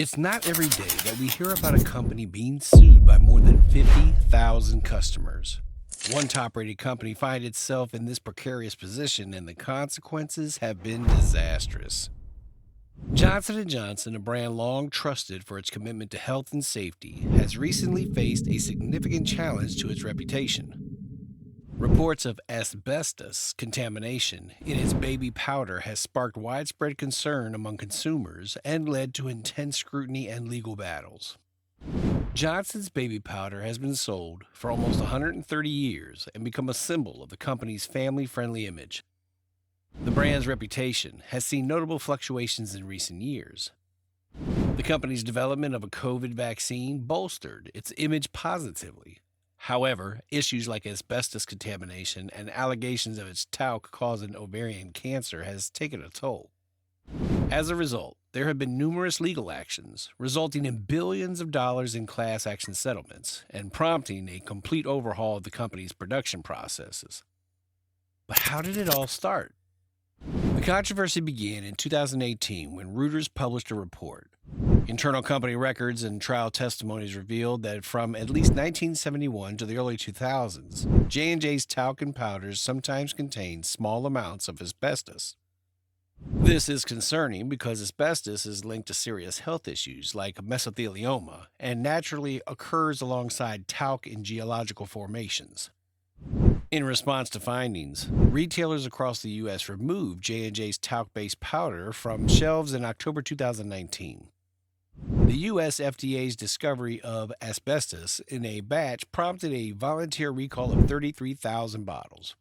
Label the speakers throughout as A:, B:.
A: It's not every day that we hear about a company being sued by more than 50,000 customers. One top rated company finds itself in this precarious position, and the consequences have been disastrous. Johnson&Johnson, a brand long trusted for its commitment to health and safety, has recently faced a significant challenge to its reputation. Reports of asbestos contamination in its baby powder has sparked widespread concern among consumers and led to intense scrutiny and legal battles. Johnson's baby powder has been sold for almost 130 years and become a symbol of the company's family-friendly image. The brand's reputation has seen notable fluctuations in recent years. The company's development of a COVID vaccine bolstered its image positively. However, issues like asbestos contamination and allegations of its talc causing ovarian cancer has taken a toll. As a result, there have been numerous legal actions, resulting in billions of dollars in class action settlements and prompting a complete overhaul of the company's production processes. But how did it all start? The controversy began in 2018 when Reuters published a report. Internal company records and trial testimonies revealed that from at least 1971 to the early 2000s, J&J's talc and powders sometimes contained small amounts of asbestos. This is concerning because asbestos is linked to serious health issues like mesothelioma and naturally occurs alongside talc in geological formations. In response to findings, retailers across the U.S. removed J&J's talc-based powder from shelves in October 2019. The U.S. FDA's discovery of asbestos in a batch prompted a volunteer recall of 33,000 bottles.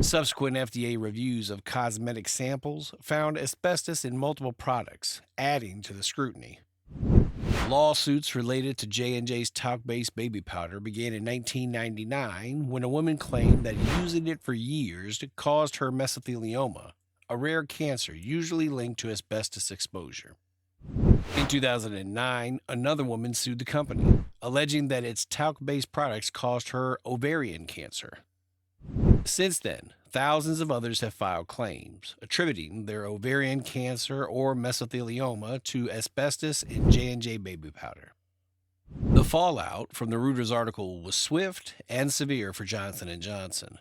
A: Subsequent FDA reviews of cosmetic samples found asbestos in multiple products, adding to the scrutiny. Lawsuits related to J&J's talc-based baby powder began in 1999 when a woman claimed that using it for years caused her mesothelioma, a rare cancer usually linked to asbestos exposure. In 2009, another woman sued the company, alleging that its talc-based products caused her ovarian cancer. Since then, thousands of others have filed claims, attributing their ovarian cancer or mesothelioma to asbestos in J&J baby powder. The fallout from the Reuters article was swift and severe for Johnson&Johnson.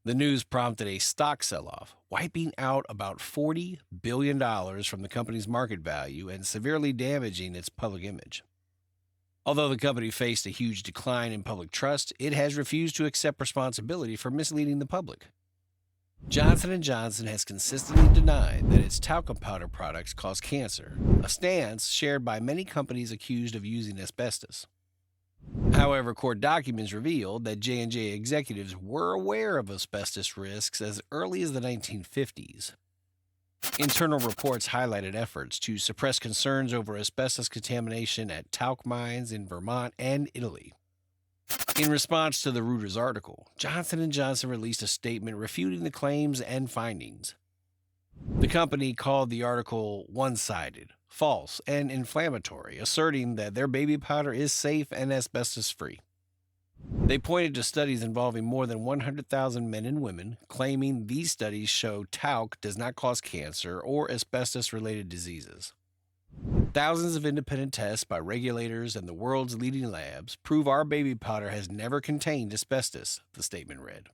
A: The news prompted a stock sell-off, wiping out about $40 billion from the company's market value and severely damaging its public image. Although the company faced a huge decline in public trust, it has refused to accept responsibility for misleading the public. Johnson&Johnson has consistently denied that its talcum powder products cause cancer, a stance shared by many companies accused of using asbestos. However, court documents revealed that J&J executives were aware of asbestos risks as early as the 1950s. Internal reports highlighted efforts to suppress concerns over asbestos contamination at talc mines in Vermont and Italy. In response to the Reuters article, Johnson&Johnson released a statement refuting the claims and findings. The company called the article one-sided, false, and inflammatory, asserting that their baby powder is safe and asbestos-free. They pointed to studies involving more than 100,000 men and women, claiming these studies show talc does not cause cancer or asbestos-related diseases. Thousands of independent tests by regulators and the world's leading labs prove our baby powder has never contained asbestos, the statement read.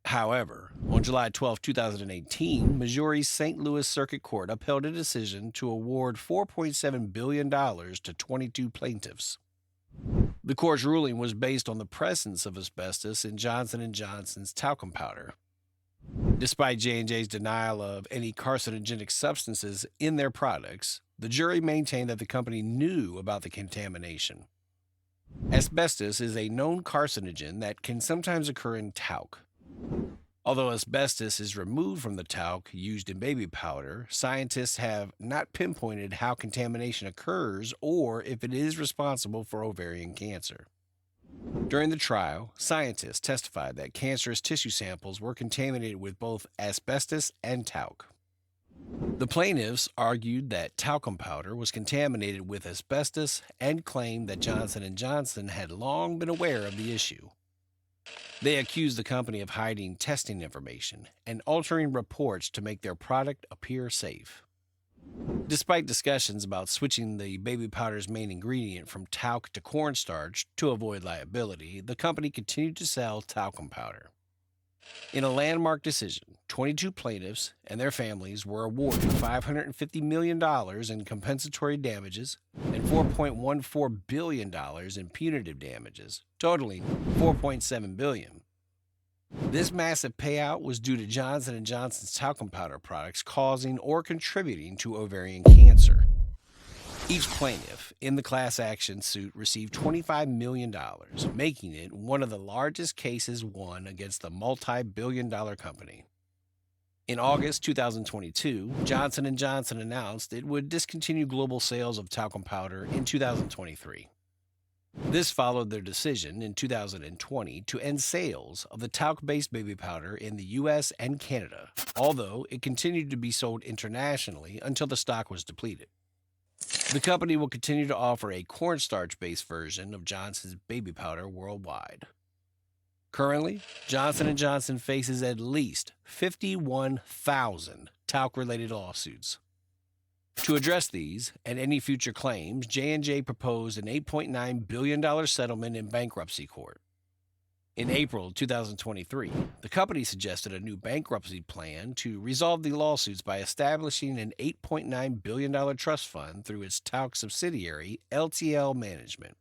A: However, on July 12, 2018, Missouri's St. Louis Circuit Court upheld a decision to award $4.7 billion to 22 plaintiffs. The court's ruling was based on the presence of asbestos in Johnson&Johnson's talcum powder. Despite J&J's denial of any carcinogenic substances in their products, the jury maintained that the company knew about the contamination. Asbestos is a known carcinogen that can sometimes occur in talc. Although asbestos is removed from the talc used in baby powder, scientists have not pinpointed how contamination occurs or if it is responsible for ovarian cancer. During the trial, scientists testified that cancerous tissue samples were contaminated with both asbestos and talc. The plaintiffs argued that talcum powder was contaminated with asbestos and claimed that Johnson&Johnson had long been aware of the issue. They accused the company of hiding testing information and altering reports to make their product appear safe. Despite discussions about switching the baby powder's main ingredient from talc to cornstarch to avoid liability, the company continued to sell talcum powder. In a landmark decision, 22 plaintiffs and their families were awarded $550 million in compensatory damages and $4.14 billion in punitive damages, totaling $4.7 billion. This massive payout was due to Johnson& Johnson's talcum powder products causing or contributing to ovarian cancer. Each plaintiff in the class action suit received $25 million, making it one of the largest cases won against the multi-billion-dollar company. In August 2022, Johnson& Johnson announced it would discontinue global sales of talcum powder in 2023. This followed their decision in 2020 to end sales of the talc-based baby powder in the U.S. and Canada, although it continued to be sold internationally until the stock was depleted. The company will continue to offer a cornstarch-based version of Johnson's baby powder worldwide. Currently, Johnson & Johnson faces at least 51,000 talc-related lawsuits. To address these and any future claims, J&J proposed an $8.9 billion settlement in bankruptcy court. In April 2023, the company suggested a new bankruptcy plan to resolve the lawsuits by establishing an $8.9 billion trust fund through its talc subsidiary, LTL Management.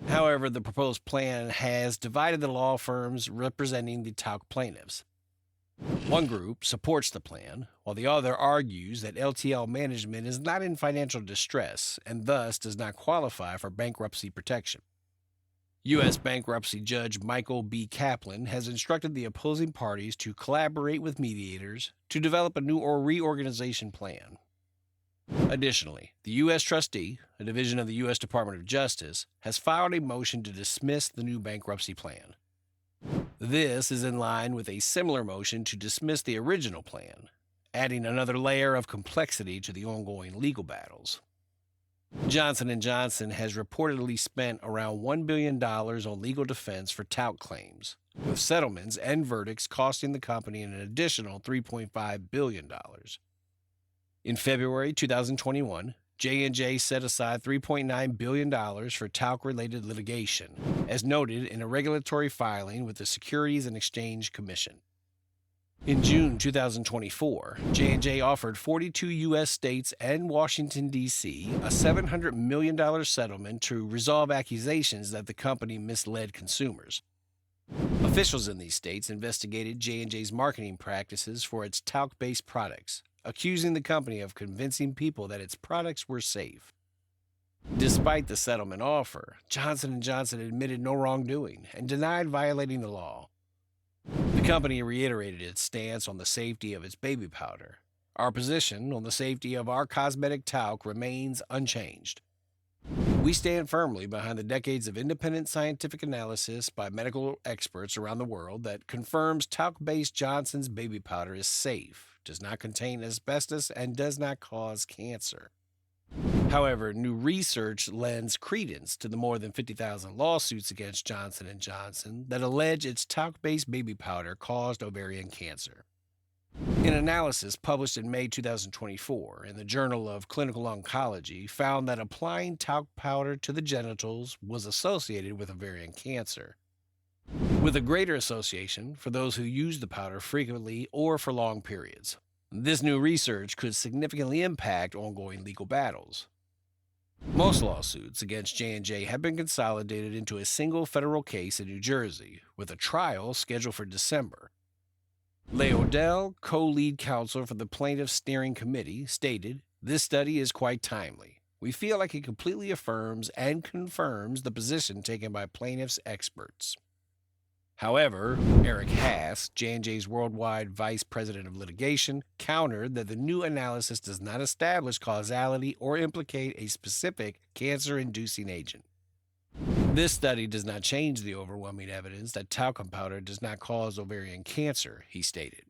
A: However, the proposed plan has divided the law firms representing the talc plaintiffs. One group supports the plan, while the other argues that LTL Management is not in financial distress and thus does not qualify for bankruptcy protection. U.S. bankruptcy judge Michael B. Kaplan has instructed the opposing parties to collaborate with mediators to develop a new reorganization plan. Additionally, the U.S. trustee, a division of the U.S. Department of Justice, has filed a motion to dismiss the new bankruptcy plan. This is in line with a similar motion to dismiss the original plan, adding another layer of complexity to the ongoing legal battles. Johnson & Johnson has reportedly spent around $1 billion on legal defense for talc claims, with settlements and verdicts costing the company an additional $3.5 billion. In February 2021, J&J set aside $3.9 billion for talc-related litigation, as noted in a regulatory filing with the Securities and Exchange Commission. In June 2024, J&J offered 42 U.S. states and Washington, D.C. a $700 million settlement to resolve accusations that the company misled consumers. Officials in these states investigated J&J's marketing practices for its talc-based products, accusing the company of convincing people that its products were safe. Despite the settlement offer, Johnson & Johnson admitted no wrongdoing and denied violating the law. The company reiterated its stance on the safety of its baby powder. Our position on the safety of our cosmetic talc remains unchanged. We stand firmly behind the decades of independent scientific analysis by medical experts around the world that confirms talc-based Johnson's baby powder is safe, does not contain asbestos, and does not cause cancer. However, new research lends credence to the more than 50,000 lawsuits against Johnson & Johnson that allege its talc-based baby powder caused ovarian cancer. An analysis published in May 2024 in the Journal of Clinical Oncology found that applying talc powder to the genitals was associated with ovarian cancer, with a greater association for those who use the powder frequently or for long periods. This new research could significantly impact ongoing legal battles. Most lawsuits against J&J have been consolidated into a single federal case in New Jersey, with a trial scheduled for December. Leigh Odell, co-lead counsel for the plaintiff's steering committee, stated, "This study is quite timely. We feel like it completely affirms and confirms the position taken by plaintiffs' experts." However, Eric Haas, J&J's worldwide vice president of litigation, countered that the new analysis does not establish causality or implicate a specific cancer-inducing agent. This study does not change the overwhelming evidence that talcum powder does not cause ovarian cancer, he stated.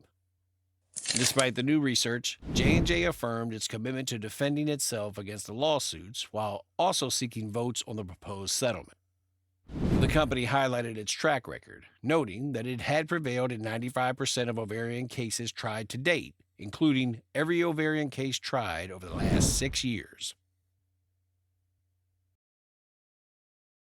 A: Despite the new research, J&J affirmed its commitment to defending itself against the lawsuits while also seeking votes on the proposed settlement. The company highlighted its track record, noting that it had prevailed in 95% of ovarian cases tried to date, including every ovarian case tried over the last 6 years.